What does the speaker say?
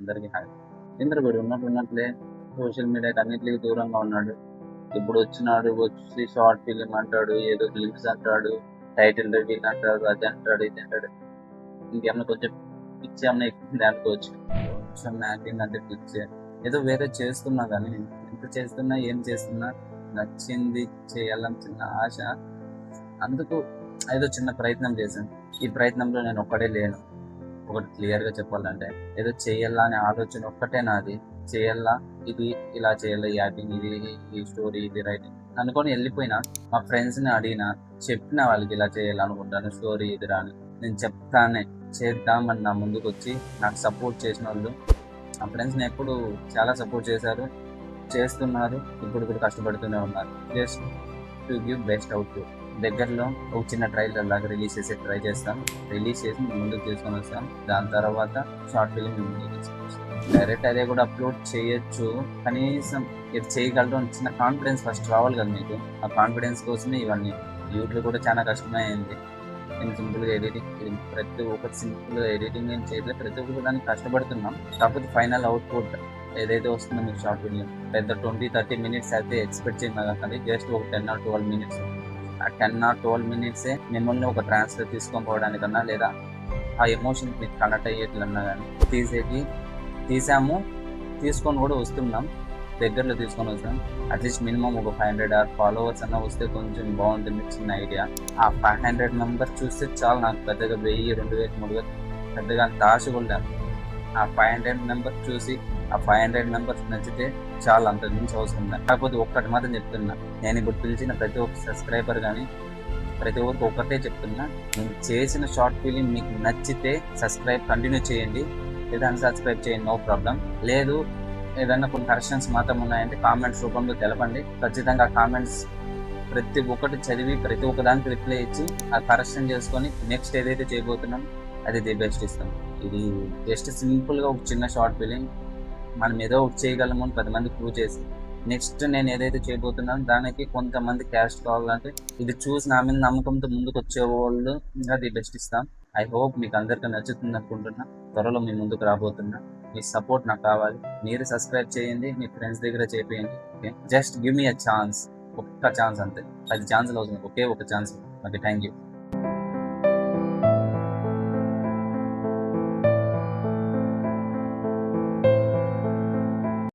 అందరికీ హాయ్. ఇంద్ర వీడు ఉన్నట్లే సోషల్ మీడియాకి అన్నిటికీ దూరంగా ఉన్నాడు. ఇప్పుడు వచ్చినాడు, వచ్చి షార్ట్ ఫిలిం అంటాడు, ఏదో గ్లిమ్స్ అంటాడు, టైటిల్ రివీల్ అంటాడు, అది అంటాడు, ఇది అంటాడు. ఇంకేమన్నా కొంచెం పిచ్చి ఏమన్నా ఎక్కుతుంది అనుకోవచ్చు. కొంచెం యాక్టింగ్ అంటే పిచ్చి. ఏదో వేరే చేస్తున్నా కానీ ఎంత చేస్తున్నా ఏం చేస్తున్నా నచ్చింది చేయాలని చిన్న ఆశ. అందుకు ఏదో చిన్న ప్రయత్నం చేశాను. ఈ ప్రయత్నంలో నేను ఒక్కడే లేను. ఒకటి క్లియర్గా చెప్పాలంటే ఏదో చేయాలా అనే ఆలోచన ఒక్కటే నాది. చేయాలా, ఇది ఇలా చేయాలి, ఈ యాక్టింగ్, ఇది ఈ స్టోరీ, ఇది రైటింగ్ అనుకొని వెళ్ళిపోయినా. మా ఫ్రెండ్స్ని అడిగినా, చెప్పిన వాళ్ళకి ఇలా చేయాలనుకుంటాను, స్టోరీ ఇది రాని నేను చెప్తానే చేద్దామని నా ముందుకు వచ్చి నాకు సపోర్ట్ చేసిన వాళ్ళు మా ఫ్రెండ్స్ని ఎప్పుడు చాలా సపోర్ట్ చేశారు, చేస్తున్నారు, ఇప్పుడు కష్టపడుతూనే ఉన్నారు. Just to give best out. దగ్గరలో ఒక చిన్న ట్రైలర్ లాగా రిలీజ్ చేసి ట్రై చేస్తాం. రిలీజ్ చేసి ముందుకు తీసుకొని వస్తాం. దాని తర్వాత షార్ట్ ఫిలిం డైరెక్ట్ అదే కూడా అప్లోడ్ చేయొచ్చు. కనీసం ఇది చేయగలరు అని చిన్న కాన్ఫిడెన్స్ ఫస్ట్ రావాలి కదా మీకు. ఆ కాన్ఫిడెన్స్ కోసమే ఇవన్నీ. యూట్యూబ్ కూడా చాలా కష్టమే అయింది. నేను సింపుల్గా ఎడిటింగ్, ప్రతి ఒక్కటి సింపుల్గా ఎడిటింగ్ ఏం చేయలేదు, ప్రతి ఒక్కటి దానికి కష్టపడుతున్నాం. కాకపోతే ఫైనల్ అవుట్పుట్ ఏదైతే వస్తుందో మీకు షార్ట్ ఫిలిం పెద్ద 20-30 మినిట్స్ అయితే ఎక్స్పెక్ట్ చేయగలండి. జస్ట్ ఒక 10 or 12 మినిట్స్. ఆ 10 or 12 మినిట్సే మిమ్మల్ని ఒక ట్రాన్స్ఫర్ తీసుకొని పోవడానికన్నా, లేదా ఆ ఎమోషన్ మీకు కనెక్ట్ అయ్యేట్లన్నా కానీ తీసాము, తీసుకొని కూడా వస్తున్నాం. దగ్గరలో తీసుకొని వస్తాం. అట్లీస్ట్ మినిమం ఒక 500 or ఫాలోవర్స్ అన్నా వస్తే కొంచెం బాగుంటుంది. చిన్న ఐడియా. ఆ 500 మెంబర్స్ చూస్తే చాలు నాకు. పెద్దగా 1000, 2000, 3000 పెద్దగా అంత ఆశ కూడా. ఆ 500 మెంబర్స్ చూసి ఆ 500 మెంబర్స్ నచ్చితే చాలా, అంత మించి అవసరం లేదు. కాకపోతే ఒక్కటి మాత్రం చెప్తున్నా, నేను ఇప్పుడు పిలిచిన ప్రతి ఒక్క సబ్స్క్రైబర్ కానీ ప్రతి ఒక్కరికి ఒకటే చెప్తున్నా, నేను చేసిన షార్ట్ ఫిలిం మీకు నచ్చితే కంటిన్యూ చేయండి, లేదా అన్సబ్స్క్రైబ్ చేయండి, నో ప్రాబ్లం. లేదు ఏదైనా కొన్ని కరెక్షన్స్ మాత్రం ఉన్నాయంటే కామెంట్స్ రూపంలో తెలపండి. ఖచ్చితంగా ఆ కామెంట్స్ ప్రతి ఒక్కటి చదివి ప్రతి ఒక్క దానికి రిప్లై ఇచ్చి ఆ కరెక్షన్ చేసుకొని నెక్స్ట్ ఏదైతే చేయబోతున్నాం అది ది బెస్ట్ ఇస్తాం. ఇది జస్ట్ సింపుల్గా ఒక చిన్న షార్ట్ ఫిలిం. మనం ఏదో ఒకటి చేయగలము అని 10 మంది ప్రూవ్ చేసి నెక్స్ట్ నేను ఏదైతే చేయబోతున్నాను దానికి కొంతమంది క్యాస్ట్ కావాలంటే ఇది చూసి నా మీద నమ్మకంతో ముందుకు వచ్చేవాళ్ళు ఇంకా ది బెస్ట్ ఇస్తాం. ఐ హోప్ మీకు అందరికీ నచ్చుతుంది అనుకుంటున్నా. త్వరలో మీ ముందుకు రాబోతున్నా. మీ సపోర్ట్ నాకు కావాలి. మీరు సబ్స్క్రైబ్ చేయండి, మీ ఫ్రెండ్స్ దగ్గర చేయండి. Okay, just give me a chance. ఒక్క ఛాన్స్ అంతే. 10 ఛాన్సులు అవుతుంది, ఒకే ఒక ఛాన్స్. Okay, thank you.